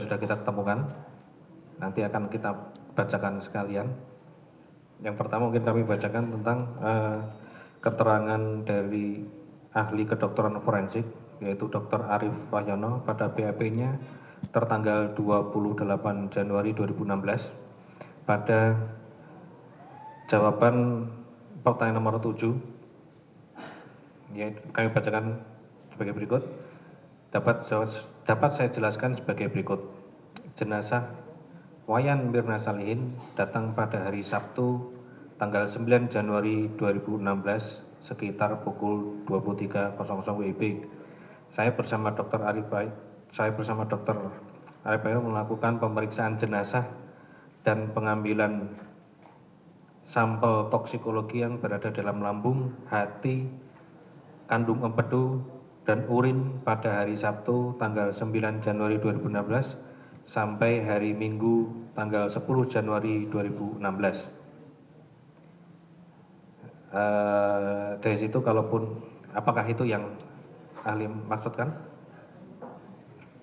sudah kita ketemukan, nanti akan kita bacakan sekalian. Yang pertama mungkin kami bacakan tentang keterangan dari ahli kedokteran forensik, yaitu Dr. Arief Wahyono pada BAP-nya tertanggal 28 Januari 2016 pada jawaban pertanyaan nomor 7, yaitu kami bacakan sebagai berikut. Dapat saya jelaskan sebagai berikut. Jenazah Wayan Mirna Salihin datang pada hari Sabtu tanggal 9 Januari 2016 sekitar pukul 23.00 WIB. Saya bersama Dr. Arief melakukan pemeriksaan jenazah dan pengambilan sampel toksikologi yang berada dalam lambung, hati, kandung empedu, dan urin pada hari Sabtu tanggal 9 Januari 2016 sampai hari Minggu tanggal 10 Januari 2016. Dari situ kalaupun apakah itu yang ahli maksudkan?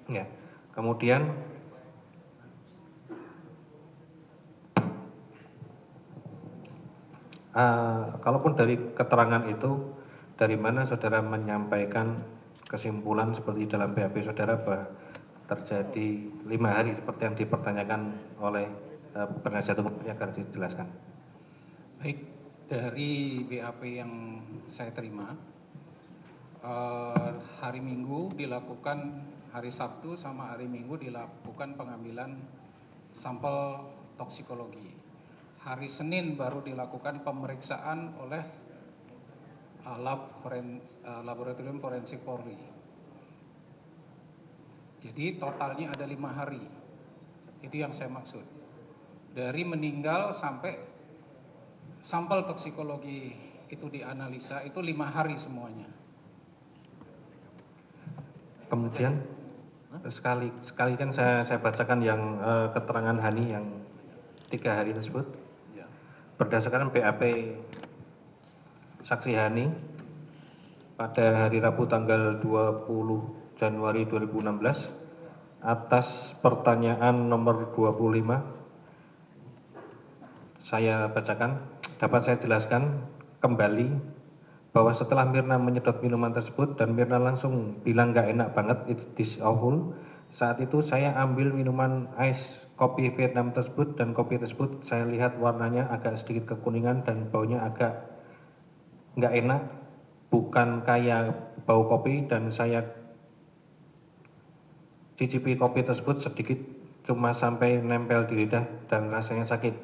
Ya. Kemudian kalaupun dari keterangan itu, dari mana saudara menyampaikan kesimpulan seperti dalam BAP saudara bahwa terjadi 5 hari seperti yang dipertanyakan oleh penasihat hukum, agar dijelaskan. Baik, dari BAP yang saya terima, hari Minggu dilakukan, hari Sabtu sama hari Minggu dilakukan pengambilan sampel toksikologi. Hari Senin baru dilakukan pemeriksaan oleh Laboratorium Forensik Polri. Jadi totalnya ada 5 hari. Itu yang saya maksud. Dari meninggal sampai sampel toksikologi itu dianalisa itu 5 hari semuanya. Kemudian sekali kan saya bacakan yang keterangan Hani yang 3 hari tersebut. Berdasarkan BAP saksi Hani pada hari Rabu tanggal 20 Januari 2016 atas pertanyaan nomor 25 saya bacakan. Dapat saya jelaskan kembali bahwa setelah Mirna menyedot minuman tersebut dan Mirna langsung bilang gak enak banget, it's awful. Saat itu saya ambil minuman ice kopi Vietnam tersebut, dan kopi tersebut saya lihat warnanya agak sedikit kekuningan dan baunya agak gak enak, bukan kayak bau kopi, dan saya cicipi kopi tersebut sedikit, cuma sampai nempel di lidah dan rasanya sakit.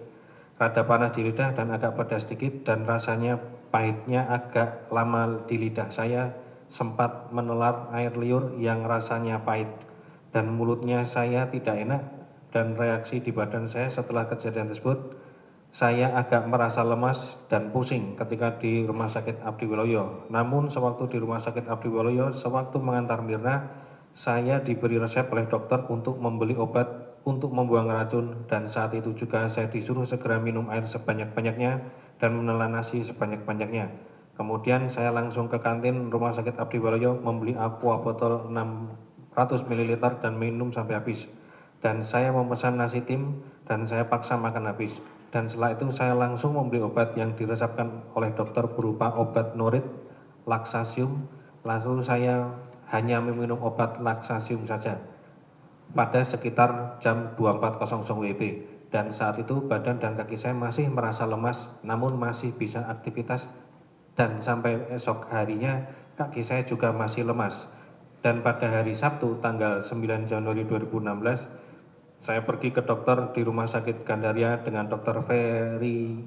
Rada panas di lidah dan agak pedas sedikit, dan rasanya pahitnya agak lama di lidah. Saya sempat menelan air liur yang rasanya pahit, dan mulutnya saya tidak enak, dan reaksi di badan saya setelah kejadian tersebut, saya agak merasa lemas dan pusing ketika di Rumah Sakit Abdiwaluyo. Namun sewaktu di Rumah Sakit Abdiwaluyo, sewaktu mengantar Mirna, saya diberi resep oleh dokter untuk membeli obat untuk membuang racun, dan saat itu juga saya disuruh segera minum air sebanyak-banyaknya dan menelan nasi sebanyak-banyaknya. Kemudian saya langsung ke kantin Rumah Sakit Abdiwaluyo membeli aqua botol 600 ml dan minum sampai habis. Dan saya memesan nasi tim dan saya paksa makan habis. Dan setelah itu saya langsung membeli obat yang diresepkan oleh dokter berupa obat norit laksasium. Lalu saya hanya meminum obat laksasium saja pada sekitar jam 24.00 WIB, dan saat itu badan dan kaki saya masih merasa lemas namun masih bisa aktivitas, dan sampai esok harinya kaki saya juga masih lemas. Dan pada hari Sabtu tanggal 9 Januari 2016 saya pergi ke dokter di Rumah Sakit Gandaria dengan Dr. Ferry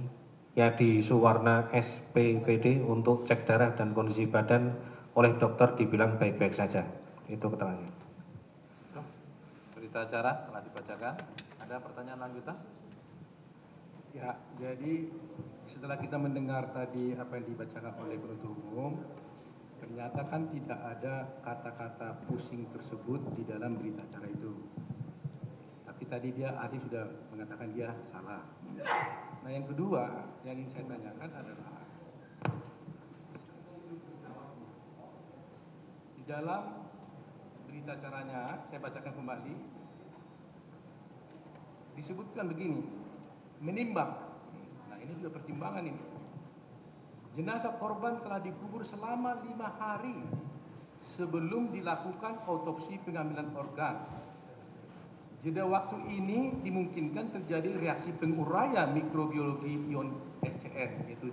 Yadi Suwarna SPPD untuk cek darah dan kondisi badan. Oleh dokter dibilang baik-baik saja. Itu keterangannya. Berita acara telah dibacakan. Ada pertanyaan lanjutan? Ya, jadi setelah kita mendengar tadi apa yang dibacakan oleh penuntut umum, ternyata kan tidak ada kata-kata pusing tersebut di dalam berita acara itu. Tapi tadi dia ahli sudah mengatakan dia salah. Nah, yang kedua yang ingin saya tanyakan adalah di dalam berita acaranya, saya bacakan kembali. disebutkan begini, menimbang. Nah ini juga pertimbangan ini. Jenazah korban telah dikubur selama 5 hari sebelum dilakukan autopsi pengambilan organ. Jeda waktu ini dimungkinkan terjadi reaksi penguraian mikrobiologi ion SCN, yaitu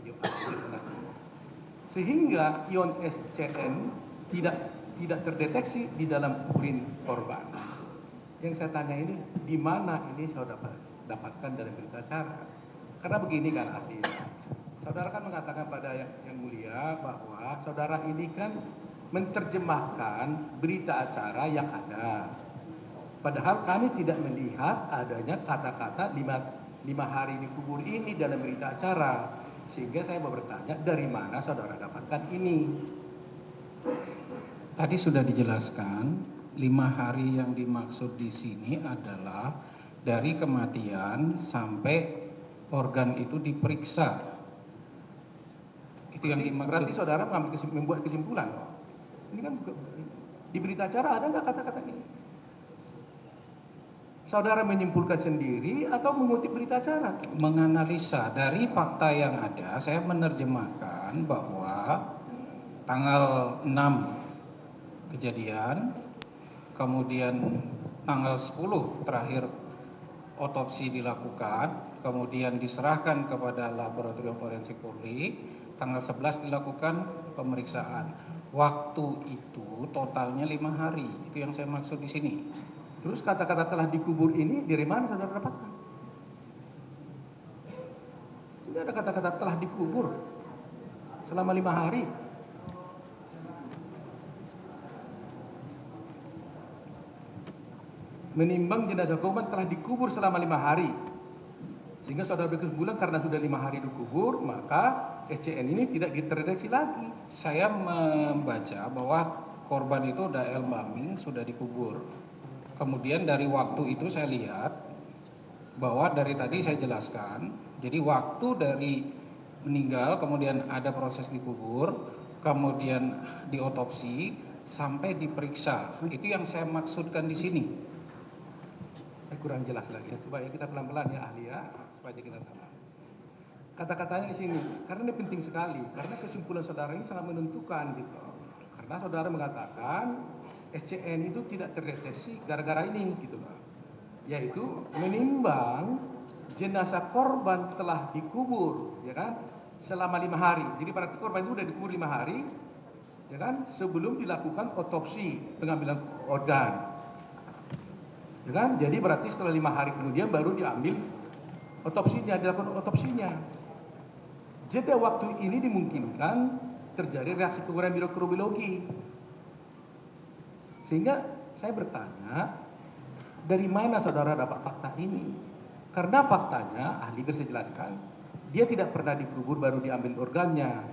sehingga ion SCN tidak terdeteksi di dalam urin korban. Yang saya tanya ini, di mana ini saudara dapatkan dalam berita acara? Karena begini kan artinya, saudara kan mengatakan pada yang mulia bahwa saudara ini kan menerjemahkan berita acara yang ada. Padahal kami tidak melihat adanya kata-kata 5 hari dikubur ini dalam berita acara. Sehingga saya mau bertanya, dari mana saudara dapatkan ini? Tadi sudah dijelaskan, 5 hari yang dimaksud di sini adalah dari kematian sampai organ itu diperiksa. Itu yang dimaksud. Berarti saudara membuat kesimpulan. Ini kan di berita acara ada nggak kata-kata ini? Saudara menyimpulkan sendiri atau mengutip berita acara? Menganalisa dari fakta yang ada, saya menerjemahkan bahwa tanggal 6 kejadian, kemudian tanggal 10 terakhir otopsi dilakukan, kemudian diserahkan kepada laboratorium forensik Polri, tanggal 11 dilakukan pemeriksaan. Waktu itu totalnya 5 hari, itu yang saya maksud di sini. Terus kata-kata telah dikubur ini dari mana saudara dapatkan? Tidak ada kata-kata telah dikubur selama 5 hari. Menimbang jenazah korban telah dikubur selama 5 hari. Sehingga saudara berkesimpulan karena sudah 5 hari dikubur, maka SCN ini tidak terdeteksi lagi. Saya membaca bahwa korban itu udah embalming, sudah dikubur. Kemudian dari waktu itu saya lihat bahwa dari tadi saya jelaskan, jadi waktu dari meninggal, kemudian ada proses dikubur, kemudian diotopsi, sampai diperiksa. Itu yang saya maksudkan di sini. Kurang jelas lagi ya, coba ya kita pelan-pelan ya ahli ya, supaya kita sama. Kata-katanya di sini, karena ini penting sekali, karena kesimpulan saudara ini sangat menentukan gitu. Karena saudara mengatakan SCN itu tidak terdeteksi gara-gara ini gitu Pak. Yaitu menimbang jenazah korban telah dikubur ya kan selama 5 hari. Jadi berarti korban itu sudah dikubur 5 hari ya kan sebelum dilakukan otopsi pengambilan organ. Ya kan? Jadi berarti setelah 5 hari kemudian baru diambil otopsinya, dilakukan otopsinya. Jeda waktu ini dimungkinkan terjadi reaksi penguraian mikrobiologi. Sehingga saya bertanya, dari mana saudara dapat fakta ini? Karena faktanya, ahli bisa jelaskan, dia tidak pernah dikubur baru diambil organnya.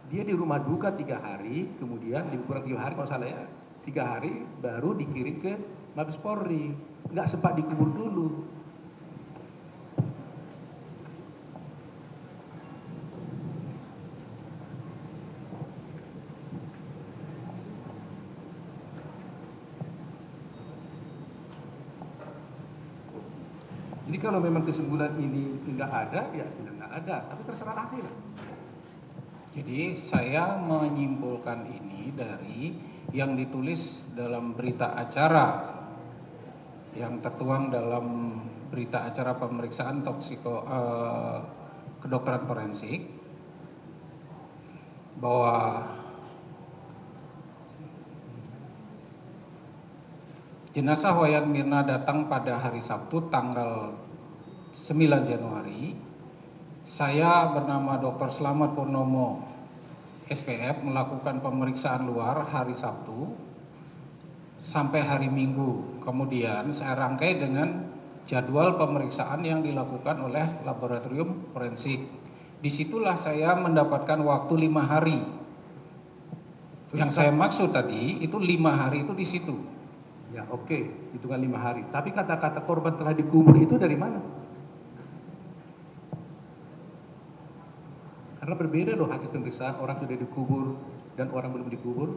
Dia di rumah duka 3 hari, kemudian lebih kurang 3 hari kalau salah ya, 3 hari baru dikirim ke Mabes Polri. Nggak sempat dikubur dulu. Jadi kalau memang kesimpulan ini tidak ada, ya sudah nggak ada. Tapi terserah ahli lah. Jadi saya menyimpulkan ini dari yang ditulis dalam berita acara yang tertuang dalam berita acara pemeriksaan kedokteran forensik bahwa jenazah Wayan Mirna datang pada hari Sabtu tanggal 9 Januari. Saya bernama Dr. Slamet Purnomo, SPF, melakukan pemeriksaan luar hari Sabtu sampai hari Minggu. Kemudian saya rangkai dengan jadwal pemeriksaan yang dilakukan oleh laboratorium forensik. Disitulah saya mendapatkan waktu 5 hari. Yang saya maksud tadi itu 5 hari itu di situ. Ya oke, hitungan 5 hari. Tapi kata-kata korban telah dikubur itu dari mana? Karena berbeda loh hasil pemeriksaan, orang sudah dikubur dan orang belum dikubur.